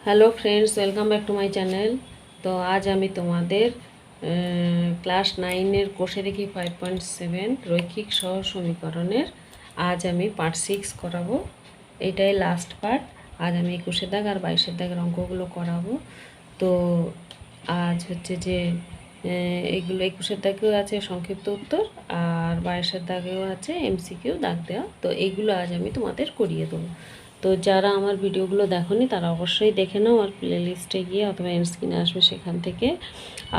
Hello friends, welcome back to my channel. তো আজ আমি তোমাদের ক্লাস 9-এর কোষে দেখি 5.7 রৈখিক সহ সমীকরণের আজ আমি পার্ট 6 করাবো। এটাই লাস্ট পার্ট। আজ আমি 21 দাগ আর 22 দাগের অঙ্কগুলো করাবো। তো আজ হচ্ছে যে এগুলো 21 দাগেও আছে সংক্ষিপ্ত উত্তর, আর 22 দাগেও আছে এমসিকিউ দাগ দেওয়া। তো এইগুলো আজ আমি তোমাদের করিয়ে দেবো। তো যারা আমার ভিডিওগুলো দেখোনি তারা অবশ্যই দেখে নাও আর প্লেলিস্টে গিয়ে, অথবা এন্ড স্ক্রিনে আসবে সেখান থেকে।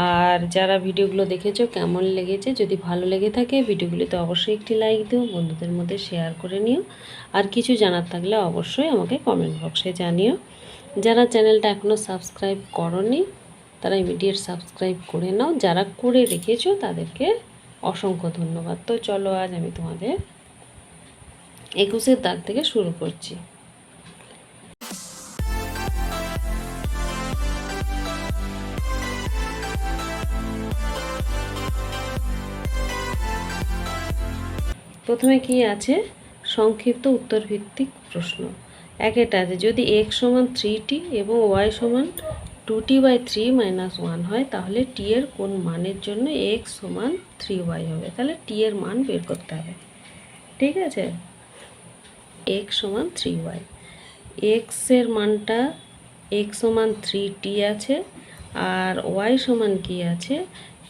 আর যারা ভিডিওগুলো দেখেছো কেমন লেগেছে, যদি ভালো লেগে থাকে ভিডিওগুলিতে অবশ্যই একটি লাইক দিও, বন্ধুদের মধ্যে শেয়ার করে নিও। আর কিছু জানার থাকলে অবশ্যই আমাকে কমেন্ট বক্সে জানিও। যারা চ্যানেলটা এখনও সাবস্ক্রাইব করনি তারা ইমিডিয়েট সাবস্ক্রাইব করে নাও। যারা করে রেখেছো তাদেরকে অসংখ্য ধন্যবাদ। তো চলো আজ আমি তোমাদের 21 দাগ থেকে শুরু করছি। প্রথমে কি আছে, সংক্ষিপ্ত উত্তর ভিত্তিক প্রশ্ন। একটা আছে, যদি x সমান 3t এবং y সমান 2t/3 - 1 হয় তাহলে t এর কোন মানের জন্য x সমান 3y হবে। তাহলে t এর মান বের করতে হবে। ঠিক আছে, x সমান 3y, x এর মানটা x সমান 3t আছে, আর y সমান কি আছে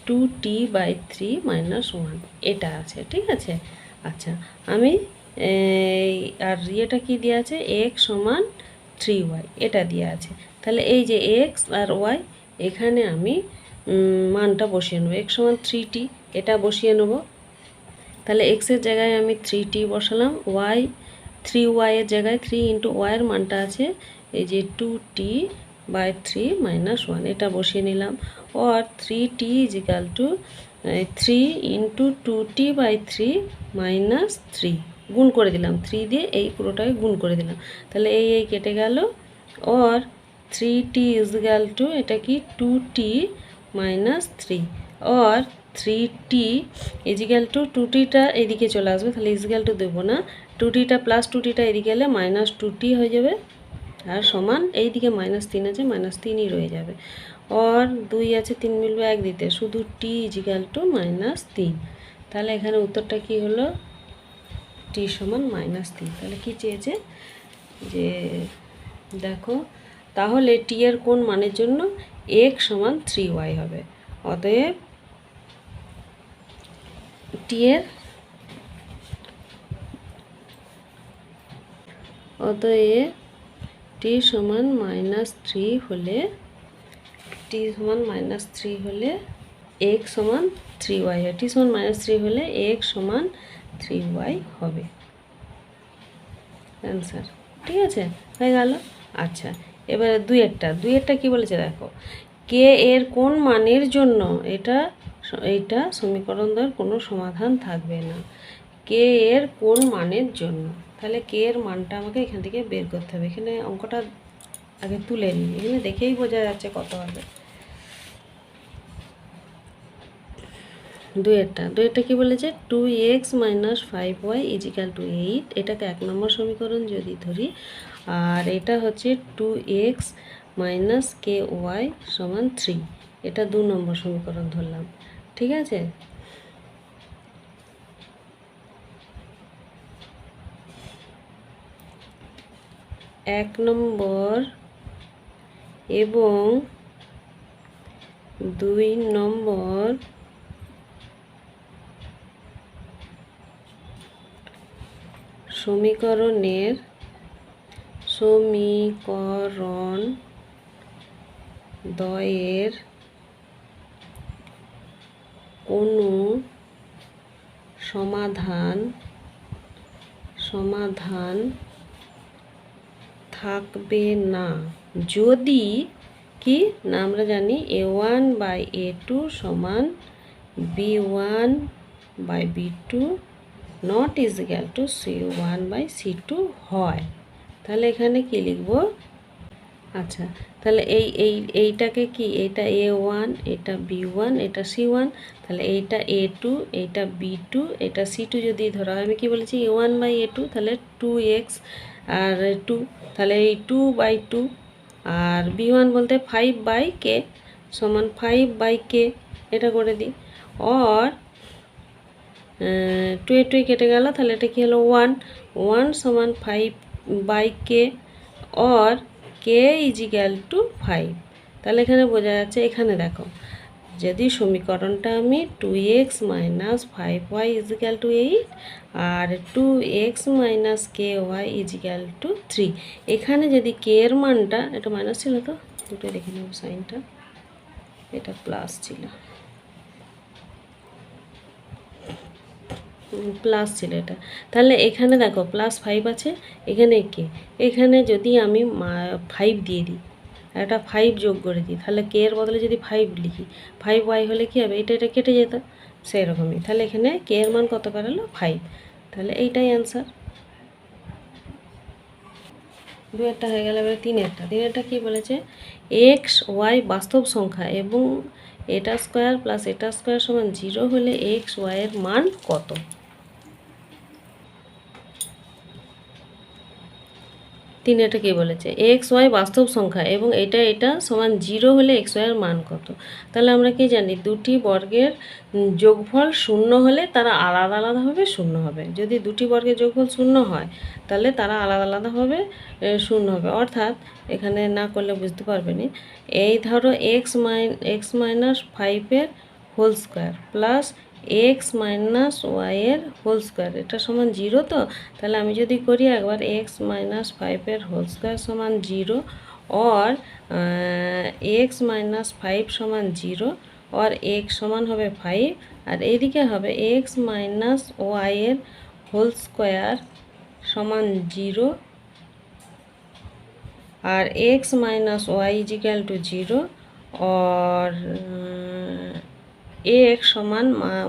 2t/3 - 1 এটা আছে। ঠিক আছে, আচ্ছা আমি আর এটা কি দেওয়া আছে, x সমান 3y এটা দেওয়া আছে। তাহলে এই যে x আর y এখানে আমি মানটা বসিয়ে নেবো। x সমান 3t এটা বসিয়ে নেবো। তাহলে x এর জায়গায় আমি 3t বসালাম, y 3y এর জায়গায় 3 × y এর মানটা আছে এই যে 2t/3 - 1 এটা বসিয়ে নিলাম। আর 3t = 3 × 2t/3 - 3 গুণ করে দিলাম, 3 দিয়ে এই পুরোটাকে গুণ করে দিলাম। তাহলে এই কেটে গেল। আর 3t = এটা কি 2t - 3, আর 3t = 2tটা এদিকে চলে আসবে, তাহলে = দেবো না, 2tটা প্লাস 2tটা এদিকে এলে -2t হয়ে যাবে, আর সমান এইদিকে -3 আছে, -3ই রয়ে যাবে। আর 2 আছে, 3 মিলবে 1 দিতে, শুধু t = -3। তাহলে এখানে উত্তরটা কি হলো, t সমান -3। তাহলে কি চেয়েছে যে দেখো, তাহলে t এর কোন মানের জন্য x সমান 3y হবে। অতএব t এর t সমান -3 হলে x সমান 3y হয়। t সমান -3 হলে x সমান 3y হবে অ্যান্সার। ঠিক আছে, হয়ে গেল। আচ্ছা, এবারে দুইয়েরটা কি বলেছে দেখো, কে এর কোন মানের জন্য এইটা সমীকরণ দ্বয়ের কোনো সমাধান থাকবে না। কে এর কোন মানের জন্য, তাহলে কে এর মানটা আমাকে এখান থেকে বের করতে হবে। এখানে অঙ্কটা আগে তুলে নিই, এখানে দেখেই বোঝা যাচ্ছে কত হবে। দুইয়েরটা কি বলেছে, 2x - 5y = 8, এটাকে 1 নম্বর সমীকরণ যদি ধরি। আর এটা হচ্ছে 2x - ky = 3, এটা 2 নম্বর সমীকরণ ধরলাম। ঠিক আছে, এক নম্বর এবং 2 নম্বর সমীকরণ দ্বয়ের কোনো সমাধান থাকবে না যদি কি না, আমরা জানি a1/a2 সমান b1/b2 নট = c1/c2 হয়। তাহলে এখানে কি লিখব, আচ্ছা তাহলে এইটাকে কি, এটা a1, এটা b1, এটা c1, তাহলে এইটা a2, এইটা b2, এটা c2 যদি ধরা হয়, আমি কি বলেছি a1/a2, তাহলে 2x আর 2, তাহলে এই 2/2 আর b1 বলতে 5/k সমান 5/k, এটা করে দিই। और 2 এ 2 কেটে গেল, তাহলে এটা কি হলো 1 সমান 5/k और k ইজিক্যাল টু 5। তাহলে এখানে বোঝা যাচ্ছে, এখানে দেখো যদি সমীকরণটা আমি 2x minus 5y equal to 8 আর 2x minus ky equal to 3, এখানে যদি k এর মানটা, এটা মাইনাস ছিল তো দুটো দেখে নেব, সাইনটা এটা প্লাস ছিল, প্লাস ছিল এটা, তাহলে এখানে দেখো +5 আছে, এখানে কে, এখানে যদি আমি 5 দিয়ে দিই, একটা 5 যোগ করে দিই, তাহলে কে এর বদলে যদি 5 লিখি, 5y হলে কী হবে, এটা কেটে যেত, সেই রকমই। তাহলে এখানে কে এর মান কত বেরোলো 5, তাহলে এইটাই অ্যান্সার। 2 হয়ে গেল। এবার 3 কী বলেছে, এক্স ওয়াই বাস্তব সংখ্যা এবং এটা স্কোয়ার প্লাস এটা স্কোয়ার সমান 0 হলে এক্স ওয়াইয়ের মান কত। 3 কী বলেছে, এক্স ওয়াই বাস্তব সংখ্যা এবং এটা সমান 0 হলে এক্স ওয়াইয়ের মান কত। তাহলে আমরা কি জানি, দুটি বর্গের যোগফল 0 হলে তারা আলাদা আলাদাভাবে 0 হবে। যদি দুটি বর্গের যোগফল 0 হয় তাহলে তারা আলাদা আলাদাভাবে 0 হবে। অর্থাৎ এখানে না করলে বুঝতে পারবে না, এই ধরো এক্স মাইনাস 5-এর whole square plus x minus ওয়াইয়ের হোল স্কোয়ার, এটা সমান 0 তো। তাহলে আমি যদি করি একবার, এক্স মাইনাস 5-এর হোল স্কোয়ার সমান 0 और এক্স মাইনাস 5 সমান 0 और এক্স সমান হবে 5, আর এইদিকে হবে এক্স মাইনাস ওয়াইয়ের হোল স্কোয়ার সমান 0 আর x minus y equal to 0 और এক্স সমান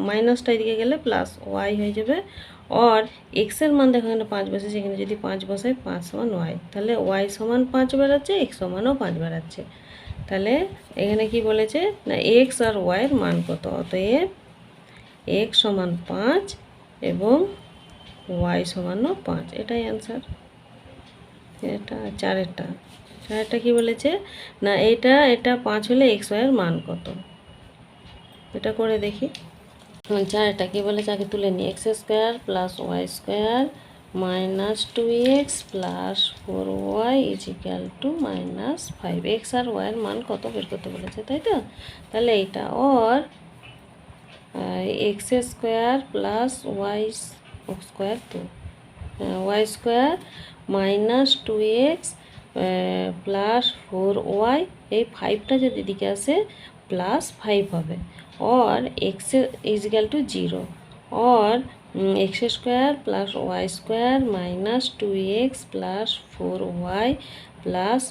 মাইনাসটা এদিকে গেলে প্লাস ওয়াই হয়ে যাবে। और এক্সের মান দেখো এখানে 5 বসেছে, এখানে যদি 5 বসাই 5 সমান ওয়াই, তাহলে ওয়াই সমান 5 বেরাচ্ছে, এক্স সমানও 5 বেরাচ্ছে। তাহলে এখানে কি বলেছে না, এক্স আর ওয়াইয়ের মান কত, অতএব এক্স সমান 5 এবং ওয়াই সমানও 5, এটাই অ্যান্সার। এটা 4 কি বলেছে না, এটা 5 হলে এক্স ওয়াইয়ের মান কত, এটা করে দেখি। 4 কি বলেছে, আগে তুলে নিই, x square plus y square minus 2x plus 4y equal to -5, x আর ওয়াইয়ের মান কত বের করতে বলেছে, তাই তো। তাহলে এইটা और x square plus y square, তো y square minus 2x plus 4y, এই 5টা যদি দিকে আসে +5 হবে, और एक्स इजिकल टू 0 और x square plus y square minus 2x plus 4y plus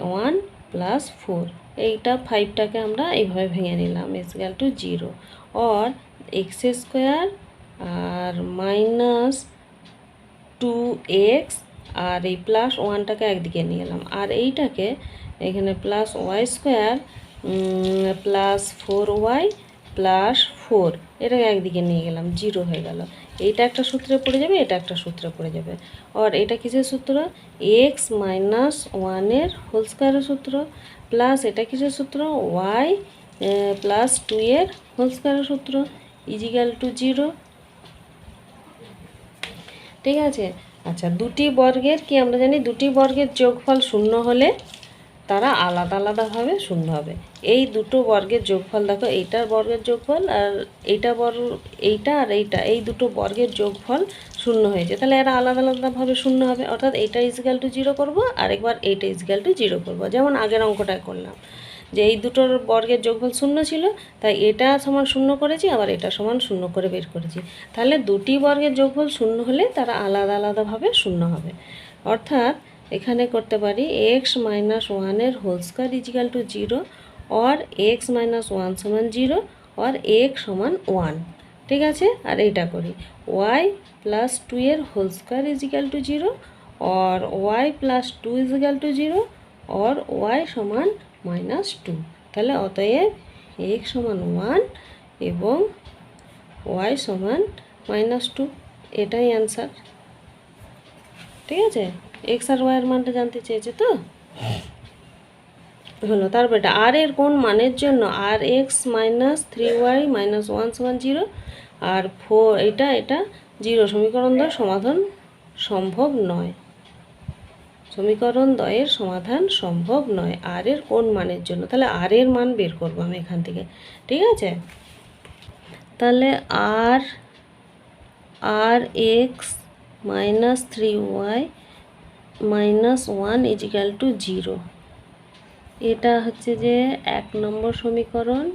1 plus 4, এইটা 5টাকে আমরা এইভাবে ভেঙে নিলাম, ইজিক্যাল টু 0 और एक्स स्क्वायर আর মাইনাস 2x আর এই প্লাস 1টাকে একদিকে নিয়ে এলাম, আর এইটাকে এখানে plus y square plus 4y plus 4, এটাকে একদিকে নিয়ে গেলাম, 0 হয়ে গেল। এইটা একটা সূত্রে পড়ে যাবে, এটা একটা সূত্রে পড়ে যাবে। আর এটা কিসের সূত্র, এক্স মাইনাস 1-এর হোল স্কোয়ারের সূত্র, প্লাস এটা কিসের সূত্র, ওয়াই প্লাস 2-এর হোল স্কোয়ারের সূত্র ইজিক্যাল টু 0। ঠিক আছে। আচ্ছা, দুটি বর্গের কি আমরা জানি, দুটি বর্গের যোগফল 0 হলে তারা আলাদা আলাদাভাবে 0 হবে। এই দুটো বর্গের যোগফল দেখো, এইটার বর্গের যোগফল আর এইটা আর এইটা, এই দুটো বর্গের যোগফল 0 হয়েছে, তাহলে এরা আলাদা আলাদাভাবে 0 হবে। অর্থাৎ এইটা ইজিক্যাল টু 0 করবো, আরেকবার এইটা ইজিক্যাল টু 0 করবো, যেমন আগের অঙ্কটায় করলাম, যে এই দুটোর বর্গের যোগফল 0 ছিল, তাই এটা সমান 0 করেছি, আবার এটা সমান 0 করে বের করেছি। তাহলে দুটি বর্গের যোগফল 0 হলে তারা আলাদা আলাদাভাবে 0 হবে। অর্থাৎ এখানে করতে পারি এক্স মাইনাস 1-এর হোল স্কোয়ার ইজিক্যাল টু 0 और এক্স মাইনাস 1 সমান 0 और এক্স সমান 1। ঠিক আছে। আর এইটা করি ওয়াই প্লাস 2-এর হোল স্কোয়ার ইজিক্যাল টু 0 और ওয়াই প্লাস 2 ইজিক্যাল টু 0 और ওয়াই সমান -2। তাহলে অতএব এক্স সমান 1 এবং ওয়াই সমান -2, এটাই অ্যান্সার। ঠিক আছে। এক্স আর ওয়াইয়ের মানটা জানতে চেয়েছে তো। হলো। তারপর এটা আর এর কোন মানের জন্য আর এক্স মাইনাস 3y মাইনাস 1 সমান 0 আর 4 এটা 0, সমীকরণ দ্বয়ের সমাধান সম্ভব নয়। সমীকরণ দ্বয়ের সমাধান সম্ভব নয় আর এর কোন মানের জন্য। তাহলে আর এর মান বের করবো আমি এখান থেকে, ঠিক আছে। তাহলে আর x minus 3y minus 1 equal to 0, এটা হচ্ছে যে 1 নম্বর সমীকরণ।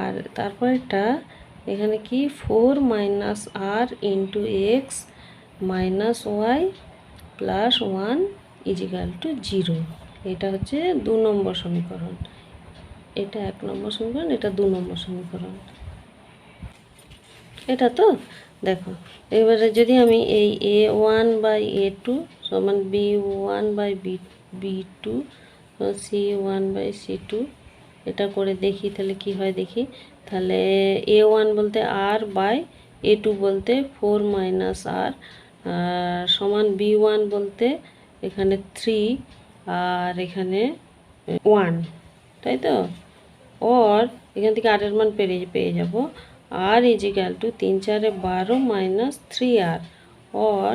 আর তারপর এটা এখানে কি 4 মাইনাস আর into x minus y plus 1 equal to 0, এটা হচ্ছে 2 নম্বর সমীকরণ। এটা 1 নম্বর সমীকরণ, এটা 2 নম্বর সমীকরণ। এটা তো দেখো, এবারে যদি আমি এই a1 বাই a2 সমান b1 by b2 c1 by c2 এটা করে দেখি, তাহলে কি হয় দেখি। তাহলে a1 বলতে r বাই a2 বলতে 4 মাইনাস r সমান b1 বলতে এখানে 3 আর এখানে 1, তাই তো। और এখান থেকে r এর মান পেয়ে যাব r is equal to 3 4 12 minus 3r और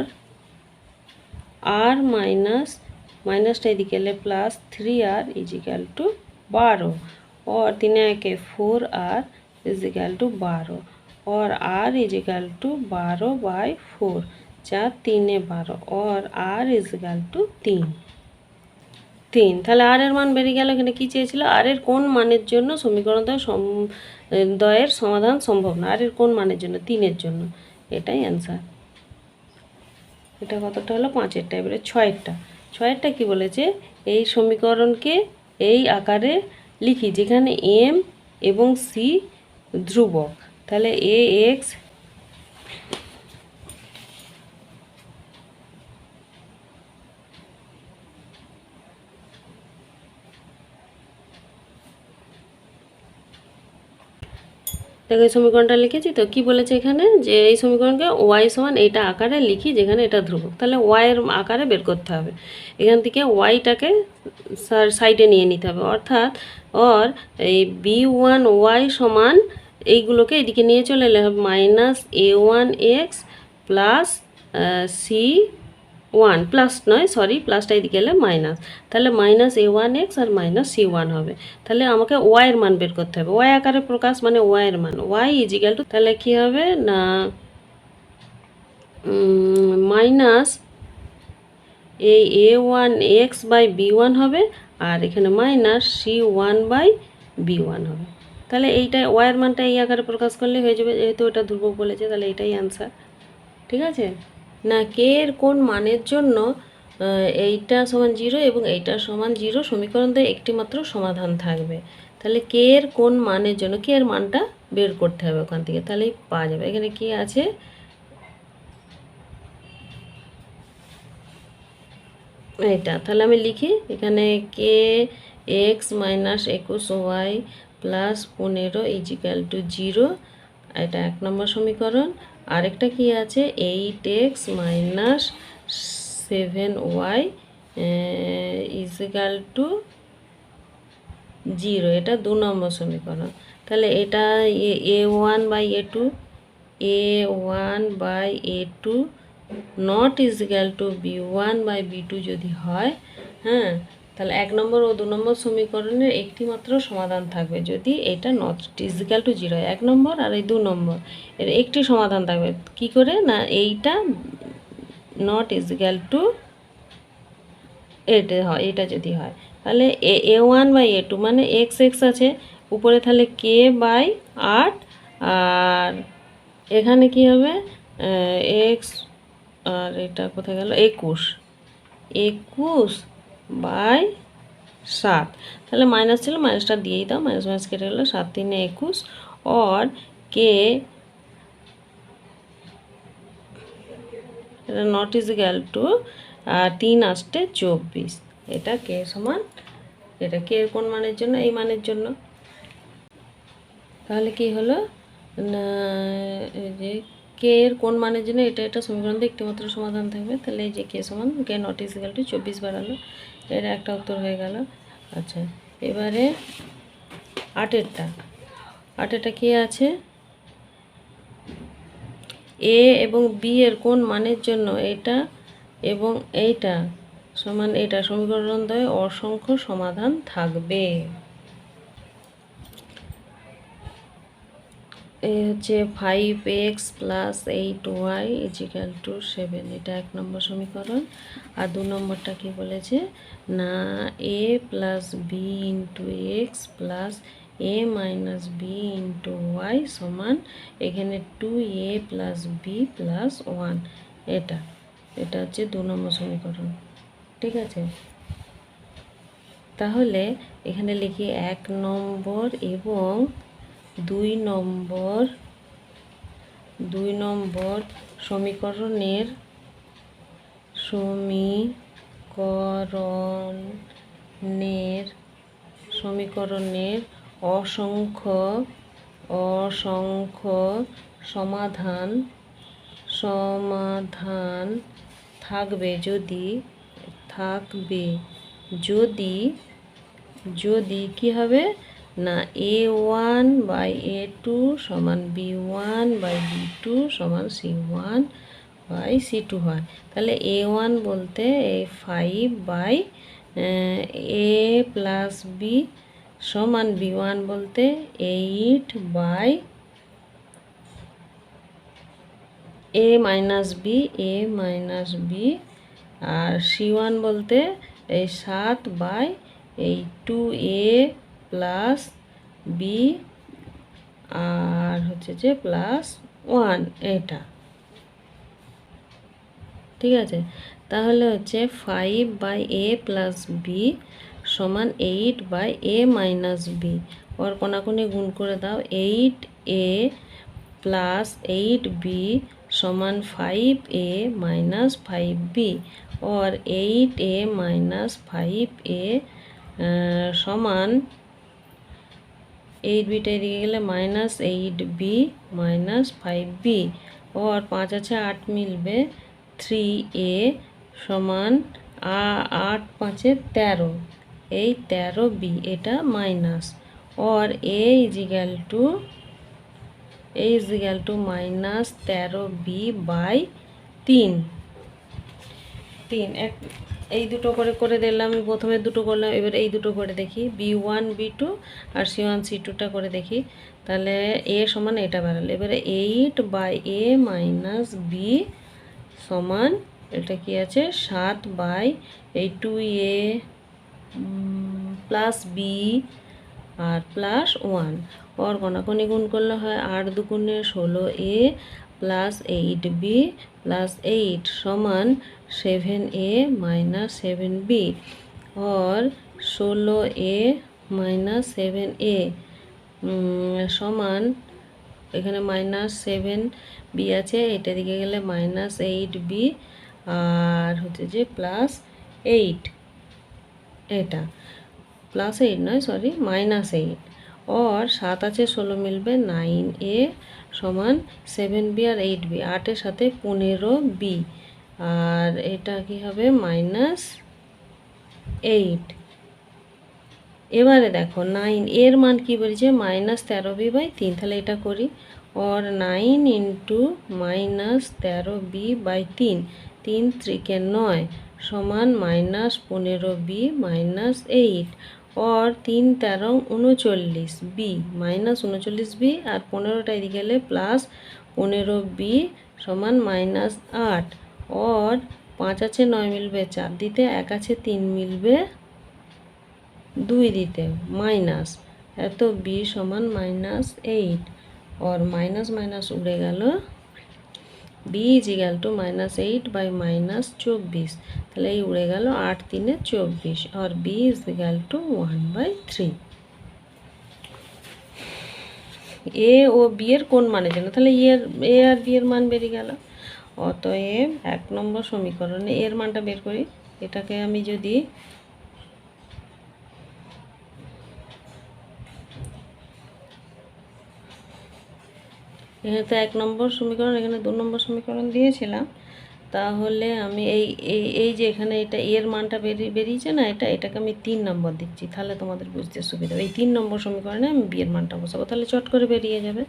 r माइनस माइनसটা এদিকে এলে প্লাস 3r इजिकल टू 12 और 3 1 4r इजिकल टू 12 और r इजिकल टू 12 बाई 4 4 3 12 और r इजिकल टू 3। তাহলে আর এর মান বেরিয়ে গেল। এখানে কি চেয়েছিল, আর এর কোন মানের জন্য সমীকরণ দ্বয়ের সমাধান সম্ভব না, আর এর কোন মানের জন্য, 3-এর জন্য, এটাই অ্যান্সার। এটা কতটা হলো, 5-এরটা। এবারে 6-এরটা কি বলেছে, এই সমীকরণকে এই আকারে লিখি যেখানে এম এবং সি ধ্রুবক। তাহলে এ এক্স দেখো এই সমীকরণটা লিখেছি তো, কি বলেছে এখানে যে এই সমীকরণকে ওয়াই সমান এইটা আকারে লিখি যেখানে এটা ধ্রুবক। তাহলে ওয়াইয়ের আকারে বের করতে হবে, এখান থেকে ওয়াইটাকে সাইডে নিয়ে নিতে হবে, অর্থাৎ এই b1 ওয়াই সমান এইগুলোকে এদিকে নিয়ে চলে এলে হবে minus a1 x plus c1 plus নয় সরি প্লাসটা এদিকে এলে মাইনাস, তাহলে মাইনাস a1 এক্স আর মাইনাস c1 হবে। তাহলে আমাকে ওয়াইয়ের মান বের করতে হবে, ওয়াই আকারে প্রকাশ মানে ওয়াইয়ের মান, ওয়াই ইজিক্যাল টু, তাহলে কী হবে না মাইনাস এই a1 এক্স বাই b1 হবে আর এখানে মাইনাস c1 বাই b1 হবে। তাহলে এইটা ওয়াইয়ের মানটা এই আকারে প্রকাশ করলে হয়ে যাবে, যেহেতু এটা ধ্রুবক বলেছে তাহলে এটাই অ্যান্সার, ঠিক আছে না। কে এর কোন মানের জন্য এইটা সমান 0 এবং এইটা সমান 0 সমীকরণ দিয়ে একটি মাত্র সমাধান থাকবে। তাহলে কে এর কোন মানের জন্য কে এর মানটা বের করতে হবে ওখান থেকে, তাহলেই পাওয়া যাবে। এখানে কি আছে, এটা তাহলে আমি লিখি এখানে কে x minus 21 y plus 15 equal to 0, এটা 1 নম্বর সমীকরণ। আরেকটা কি আছে 8x minus 7y is equal to 0, এটা 2 নম্বর সমীকরণ। তাহলে এটা a1 by a2 not equal to b1 by b2 যদি হয়, হ্যাঁ, তাহলে 1 নম্বর ও 2 নম্বর সমীকরণের একটি মাত্র সমাধান থাকবে যদি এটা নট ইজিক্যাল টু 0 হয়। 1 নম্বর আর এই 2 নম্বর এর একটি সমাধান থাকবে, কি করে না এইটা নট ইজিক্যাল টু এটা হয়, এটা যদি হয় তাহলে a1 বাই a2 মানে এক্স এক্স আছে উপরে, তাহলে কে বাই 8 আর এখানে কি হবে এক্স আর এটা কোথায় গেল 21 বাই 7, তাহলে মাইনাস ছিল মাইনাসটা দিয়েই দাও, মাইনাস মাইনাস কেটে গেলো 7 3 21 और কে এটা নট ইজিক্যাল টু 3 আসতে 24, এটা কে সমান, এটা কে এর কোন মানের জন্য, এই মানের জন্য। তাহলে কি হলো না যে কে এর কোন মানের জন্য এটা সমীকরণ দিয়ে একটি মাত্র সমাধান থাকবে, তাহলে এই যে কে সমান কে নট ইজিক্যাল টু 24 বাড়ালো, এর একটা উত্তর হয়ে গেল। আচ্ছা, এবারে আটেরটা কি আছে, এ এবং বি এর কোন মানের জন্য এটা এবং এইটা সমান এটা সমীকরণ দ্বয় অসংখ্য সমাধান থাকবে। এ হচ্ছে 5x plus 8y is equal two 7, এটা 1 নম্বর সমীকরণ। আর 2 নম্বরটা কি বলেছে না, a plus b into x plus a minus b into y সমান এখানে 2a প্লাস বি প্লাস 1, এটা হচ্ছে 2 নম্বর সমীকরণ। ঠিক আছে, তাহলে এখানে লিখি 1 নম্বর এবং 2 নম্বর সমীকরণের অসংখ্য সমাধান থাকবে যদি কি হবে না, a1 বাই a2 সমান b1 বাই b2 সমান c1 বাই c2 হয়। তাহলে a1 বলতে এই 5 বাই a প্লাস বি সমান b1 বলতে 8 বাই a মাইনাস বি আর c1 বলতে এই 7 বাই এই 2a প্লাস বি আর হচ্ছে যে প্লাস 1, এটা ঠিক আছে। তাহলে হচ্ছে 5 বাই a প্লাস বি সমান 8 বাই a মাইনাস বি, ওর কোনাকুনি গুণ করে দাও, 8a প্লাস 8b সমান 5a মাইনাস 5b, और 8a माइनस 5a समान 8 बीटा एदिके गेले माइनस 8b माइनस 5b, और 5 আছে 8 मिलबे 3a समान 8 5 13, এই 13b এটা माइनस, और a equal to minus 13b by 3। এই দুটো করে দিলাম, প্রথমে দুটো করলাম, এবার এই দুটো করে দেখি, b1 b2 আর c1 c2টা করে দেখি। তাহলে a সমান এটা বেরালো, এবারে 8 বাই a মাইনাস বি সমান এটা কি আছে 7 বাই এই 2a প্লাস বি আর প্লাস 1, और কোনাকুনি গুণ করলে হয় 8 দুগুণে 16a प्लस 8b प्लस 8 समान 7a माइनस 7b, और 16a माइनस 7a समान এখানে माइनस 7b আছে, এটা দিকে গেলে माइनस 8b আর হচ্ছে যে প্লাস 8, এটা प्लस 8 নয় सॉरी माइनस 8, और 7 আছে 16 मिलবে 9a समान 7b और 8b, 8 এর সাথে 15b আর এটা কি হবে माइनस 8। এবারে দেখো 9 এর মান কি বলেছে माइनस 13b बाई 3, তাহলে এটা করি, और 9 इंटू माइनस 13b बाई 3, 3 त्रिके 9 समान माइनस 15b माइनस 8, और 3 13 39b माइनस 39b और 15टा एदिके गेले प्लस 15b समान माइनस 8, और 5 আছে 9 मिलबे 4 দিতে, 1 আছে 3 मिलबे 2 দিতে, माइनस এত b समान माइनस 8, और माइनस माइनस उड़े गেল, b equal to minus 8 by minus 24, তাহলে এই উড়ে গেল 8 3 24, और b equal to 1 by 3। A ও বি এর কোন মানের জন্য, তাহলে এ আর বি এর মান বেরিয়ে গেল। অতএব 1 নম্বর সমীকরণে এর মানটা বের করি, এটাকে আমি যদি এখানে তো 1 নম্বর সমীকরণ, এখানে 2 নম্বর সমীকরণ দিয়েছিলাম, তাহলে আমি এই এই এই যে এখানে এটা এর মানটা বেরিয়েছে না, এটাকে আমি 3 নম্বর দিচ্ছি, তাহলে তোমাদের বুঝতে সুবিধা হবে। এই 3 নম্বর সমীকরণে আমি বি এর মানটা বসাবো, তাহলে চট করে বেরিয়ে যাবে।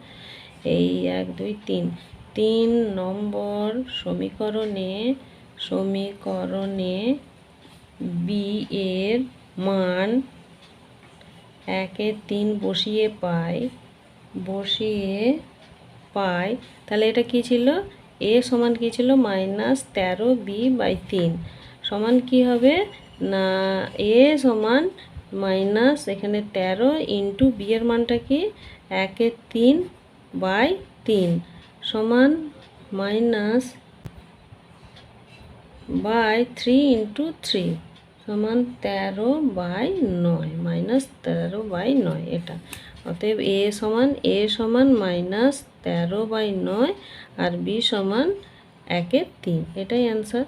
এই 1 2 3 3 নম্বর সমীকরণে বি এর মান 1 এ 3 বসিয়ে পাই। তাহলে এটা কি ছিল, এ সমান কি ছিল, -13b/3 সমান কি হবে না, এ সমান মাইনাস এখানে 13 ইন্টু বি এর মানটা কি 1 এ 3/3 সমান মাইনাস বাই 3 ইন্টু 3 সমান 13/9 -13/9 এটা। অতএব এ সমান -13/9 আর বি সমান 1 এ 3, এটাই অ্যান্সার।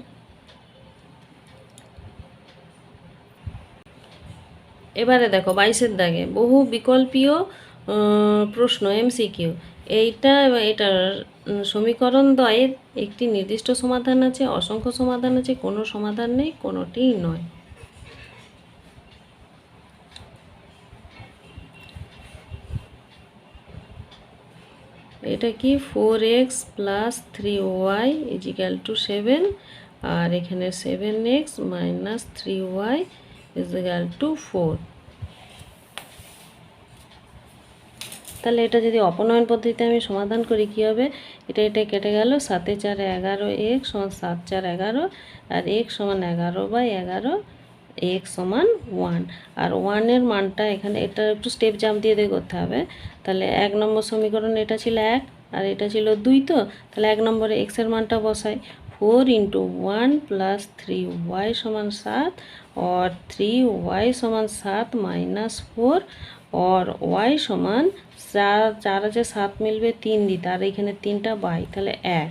এবারে দেখো 22-এর দাগে বহু বিকল্পীয় প্রশ্ন এমসিকিউ। এটার সমীকরণ দ্বয়ের একটি নির্দিষ্ট সমাধান আছে, অসংখ্য সমাধান আছে, কোনো সমাধান নেই, কোনোটিই নয়। এটা কি 4x + 3y = 7, আর এখানে 7x - 3y = 4। তাহলে এটা যদি অপনয়ন পদ্ধতিতে আমি সমাধান করি কি হবে, এটা কেটে গেল, 7 এ 4 11x সমান 7 4 11, আর x সমান 11/11, x সমান 1। আর 1 এর মানটা এখানে, এটা একটু স্টেপ জাম্প দিয়ে করতে হবে। তাহলে 1 নম্বর সমীকরণ এটা ছিল 1 আর এটা ছিল 2, তো তাহলে 1 নম্বরে x এর মানটা বসাই, 4 × 1 + 3y সমান 7, और 3y সমান 7 - 4, और y সমান 4 আছে 7 মিলবে 3 দিতে, আর এখানে 3টা বাই, তাহলে 1,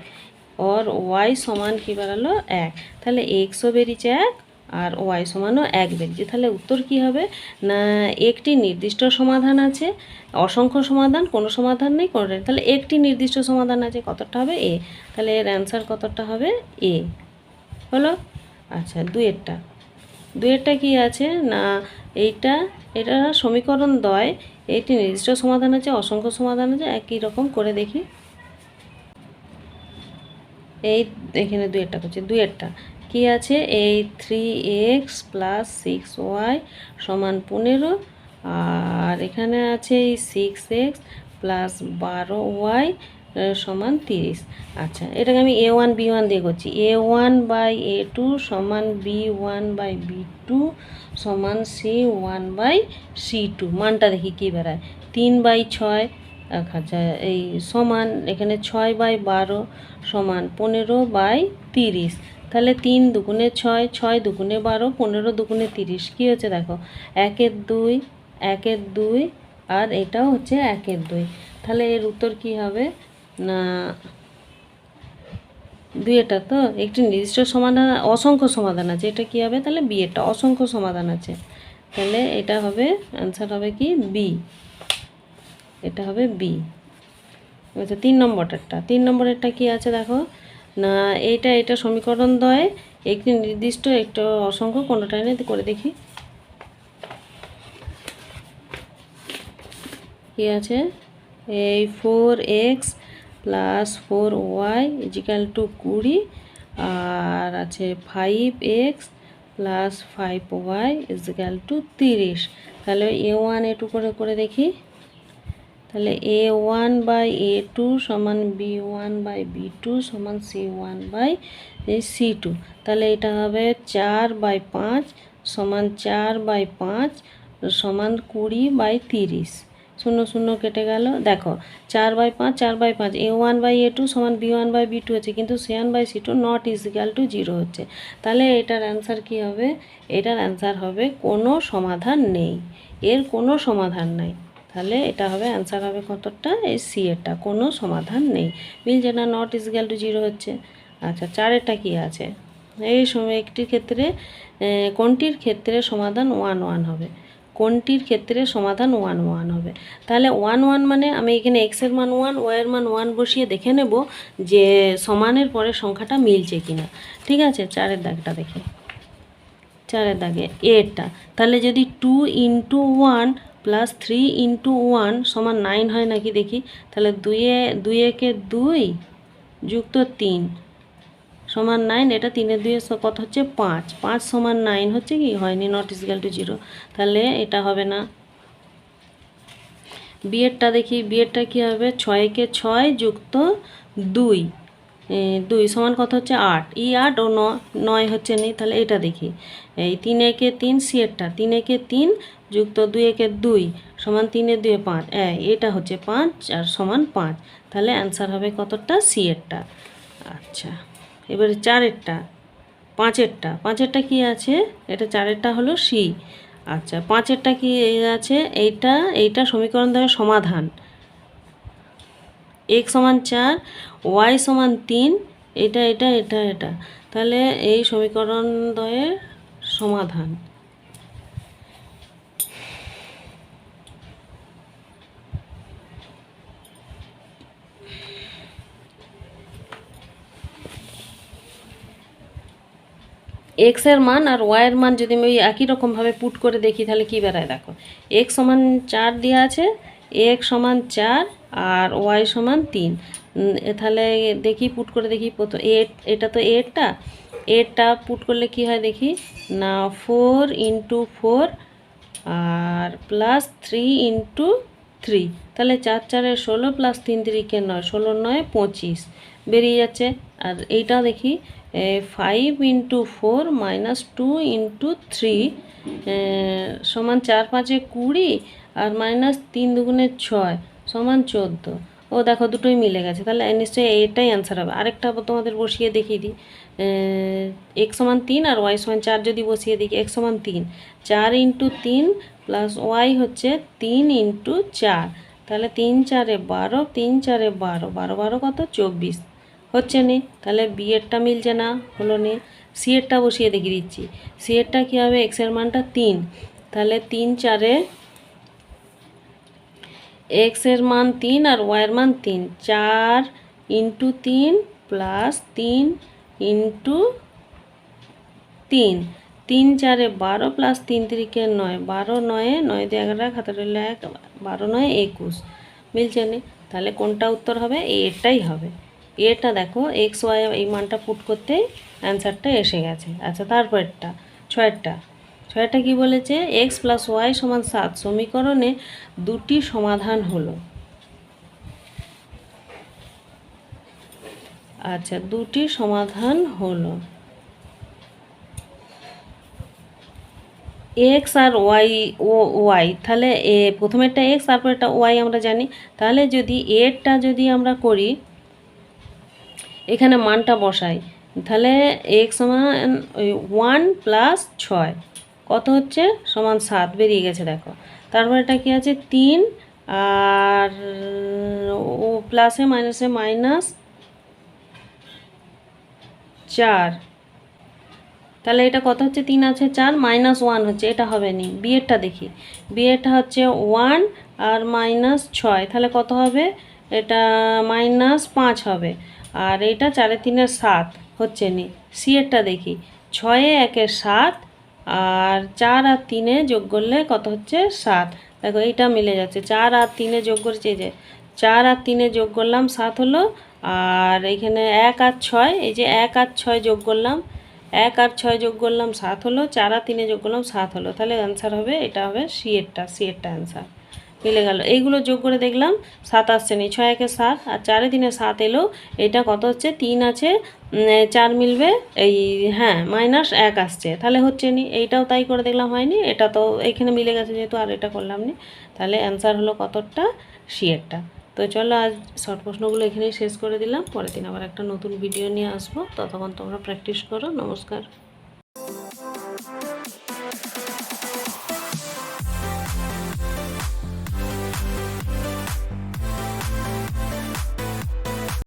और y সমান কি বেরালো 1, তাহলে xও বেরিয়েছে 1 আর y সমানও 1 বেরিয়েছে। তাহলে উত্তর কি হবে না, একটি নির্দিষ্ট সমাধান আছে, অসংখ্য সমাধান, কোনো সমাধান নেই, কোনোটা নেই। তাহলে একটি নির্দিষ্ট সমাধান আছে, কতটা হবে এ, তাহলে এর অ্যান্সার কতটা হবে এ হলো। আচ্ছা, দুইয়েরটা কি আছে না, এটা সমীকরণ দ্বয় একটি নির্দিষ্ট সমাধান আছে, অসংখ্য সমাধান আছে, একই রকম করে দেখি। এই এখানে দুইয়েরটা কি আছে, এই 3x + 6y সমান 15, আর এখানে আছে এই 6x + 12y সমান 30। আচ্ছা, এটাকে আমি a1 b1 দিয়ে করছি। a1/a2 সমান b1/b2 সমান c1/c2। মানটা দেখি কী বেড়ায়, 3/6। আচ্ছা, এই সমান এখানে 6/12 সমান 15/30। তাহলে 3 দুগুণে 6, 6 দুগুণে 12, 15 দুগুণে 30। কী হচ্ছে দেখো, 1 এর 2, 1 এর 2, আর এটাও হচ্ছে 1 এর 2। তাহলে এর উত্তর কি হবে না, দুইটা তো একটি নির্দিষ্ট সমাধান, অসংখ্য সমাধান আছে, এটা কি হবে তাহলে বি, এটা অসংখ্য সমাধান আছে, তাহলে এটা হবে অ্যান্সার হবে কি বি, এটা হবে বি। আচ্ছা, 3 নম্বরেরটা কি আছে দেখো না, এটা সমীকরণ দ্বয় একটি নির্দিষ্ট একটা অসংখ্য, কোনোটাই নেই, করে দেখি কি আছে। এই 4x + 4y = 20, আর আছে 5x + 5y = 30। তাহলে a1 a2 করে দেখি। তাহলে a1/a2 সমান b1/b2 সমান c1/c2। তাহলে এটা হবে 4/5 সমান 4/5 সমান 20/30। 0 0 কেটে গেল। দেখো 4/5 4/5, a1/a2 সমান b1/b2 আছে, কিন্তু c1/c2 নট ইজিক্যাল টু 0 হচ্ছে। তাহলে এটার অ্যান্সার কি হবে, এটার অ্যান্সার হবে কোনো সমাধান নেই, এর কোনো সমাধান নাই। তাহলে এটা হবে অ্যান্সার হবে কতটা, এই সি এরটা, কোনো সমাধান নেই, মিলছে না, নট ইজিক্যাল টু 0 হচ্ছে। আচ্ছা, 4এরটা কি আছে, এই সময় একটির ক্ষেত্রে কোনটির ক্ষেত্রে সমাধান 1 1 হবে, কোনটির ক্ষেত্রে সমাধান 1 1 হবে। তাহলে 1 1 মানে আমি এখানে এক্সের মান 1, ওয়াইয়ের মান 1 বসিয়ে দেখে নেব যে সমানের পরে সংখ্যাটা মিলছে কিনা। ঠিক আছে, 4-এর দাগটা দেখি, 4-এর দাগে এরটা, তাহলে যদি 2 × 1 + 3 × 1 সমান 9 হয় নাকি দেখি। তাহলে 2 একে 2 যুক্ত 3 সমান 9, এটা 3-এর 2 কত হচ্ছে 5, 5 সমান 9 হচ্ছে কি হয়নি, নট ইকুয়াল টু 0, তাহলে এটা হবে না। বিয়েরটা দেখি, বিয়েরটা কী হবে, 6 একে 6 যুক্ত 2 2 সমান কত হচ্ছে 8, 8 ও 9 হচ্ছে নি, তাহলে এটা দেখি। এই 3 একে 3 সিয়েরটা, 3 একে 3 যুক্ত 2 একে 2 সমান 3-এর 2 5, এটা হচ্ছে 5 আর সমান 5, তাহলে অ্যান্সার হবে কতটা, সিয়েরটা। আচ্ছা, এবারে 4-এরটা, 5-এরটা কি আছে, এটা 4-এরটা হলো সি। আচ্ছা, 5-এরটা কি আছে, এইটা সমীকরণ দ্বয়ের সমাধান, x সমান 4, y সমান 3, এটা, তাহলে এই সমীকরণ দ্বয়ের সমাধান। এক্সের মান আর ওয়াইয়ের মান যদি আমি ওই একই রকমভাবে পুট করে দেখি তাহলে কী বেড়ায় দেখো, x সমান 4 দেওয়া আছে, x সমান 4 আর y সমান 3, তাহলে দেখি পুট করে দেখি। প্রথম এটা তো এরটা পুট করলে কি হয় দেখি না, 4 × 4 আর +3 × 3, তাহলে 4 4 16 + 3 3 9, 16 9 25 বেরিয়ে যাচ্ছে। আর এইটাও দেখি 5 × 4 - 2 × 3 সমান 4 5 20 আর -3 2 6 সমান 14। ও দেখো দুটোই মিলে গেছে, তাহলে নিশ্চয়ই এটাই অ্যান্সার হবে। আরেকটা তোমাদের বসিয়ে দেখিয়ে দিই, x সমান 3 আর y সমান 4 যদি বসিয়ে দিই, x সমান 3, 4 × 3 + y হচ্ছে 3 × 4, তাহলে 3 4 12, 3 4 12, 12 12 কত 24 হচ্ছে নি, তাহলে বি এরটা মিলছে না, হলো নি। সি এরটা বসিয়ে দেখিয়ে দিচ্ছি, সি এরটা কী হবে, এক্সের মানটা 3, তাহলে 3 4 এক্সের মান 3 আর ওয়াইয়ের মান 3, 4 × 3 + 3 × 3, 3 4 12 + 3 3 9, 12 9 9 দিয়ে 11 খাতা রইল 1, 12 9 21 মিলছে নি, তাহলে কোনটা উত্তর হবে, এটাই হবে। এটা দেখো এক্স ওয়াই এই মানটা পুট করতেই অ্যান্সারটা এসে গেছে। আচ্ছা, তারপরটা 6টা কি বলেছে, x + y = 7 সমীকরণে দুটি সমাধান হলো। আচ্ছা, দুটি সমাধান হলো, এক্স আর ওয়াই, তাহলে প্রথমেরটা এক্স তারপরেরটা ওয়াই আমরা জানি, তাহলে যদি এরটা যদি আমরা করি এখানে মানটা বসাই, তাহলে এক্স সমান 1 + 6 কত হচ্ছে সমান 7 বেরিয়ে গেছে দেখো। তারপর এটা কি আছে 3 আর ও প্লাসে মাইনাসে -4, তাহলে এটা কত হচ্ছে 3 আছে 4 -1 হচ্ছে, এটা হবে নি। বিয়েরটা দেখি, বিয়েরটা হচ্ছে 1 আর -6, তাহলে কত হবে, এটা -5 হবে, আর এটা 4 3 7 হচ্ছে নি। সি এরটা দেখি, 6 1 7 আর 4 আর 3 যোগ করলে কত হচ্ছে 7, দেখো এইটা মিলে যাচ্ছে, 4 আর 3 যোগ করছে, এই যে 4 আর 3 যোগ করলাম 7 হলো, আর এইখানে 1 আর 6, এই যে 1 আর 6 যোগ করলাম, 1 আর 6 যোগ করলাম 7 হলো, 4 আর 3 যোগ করলাম 7 হলো, তাহলে অ্যান্সার হবে, এটা হবে সি এরটা অ্যান্সার মিলে গেল। এইগুলো যোগ করে দেখলাম 7 আসছে নি, 6 1 7 আর 4 3 7 এলো, এটা কত হচ্ছে 3 আছে 4 মিলবে, এই হ্যাঁ -1 আসছে, তাহলে হচ্ছে নি। এইটাও তাই করে দেখলাম হয়নি, এটা তো এইখানে মিলে গেছে যেহেতু, আর এটা করলাম নি, তাহলে অ্যান্সার হলো কতটা, সি এরটা। তো চলো আজ শর্ট প্রশ্নগুলো এখানেই শেষ করে দিলাম, পরের দিন আবার একটা নতুন ভিডিও নিয়ে আসবো, ততক্ষণ তোমরা প্র্যাকটিস করো। নমস্কার।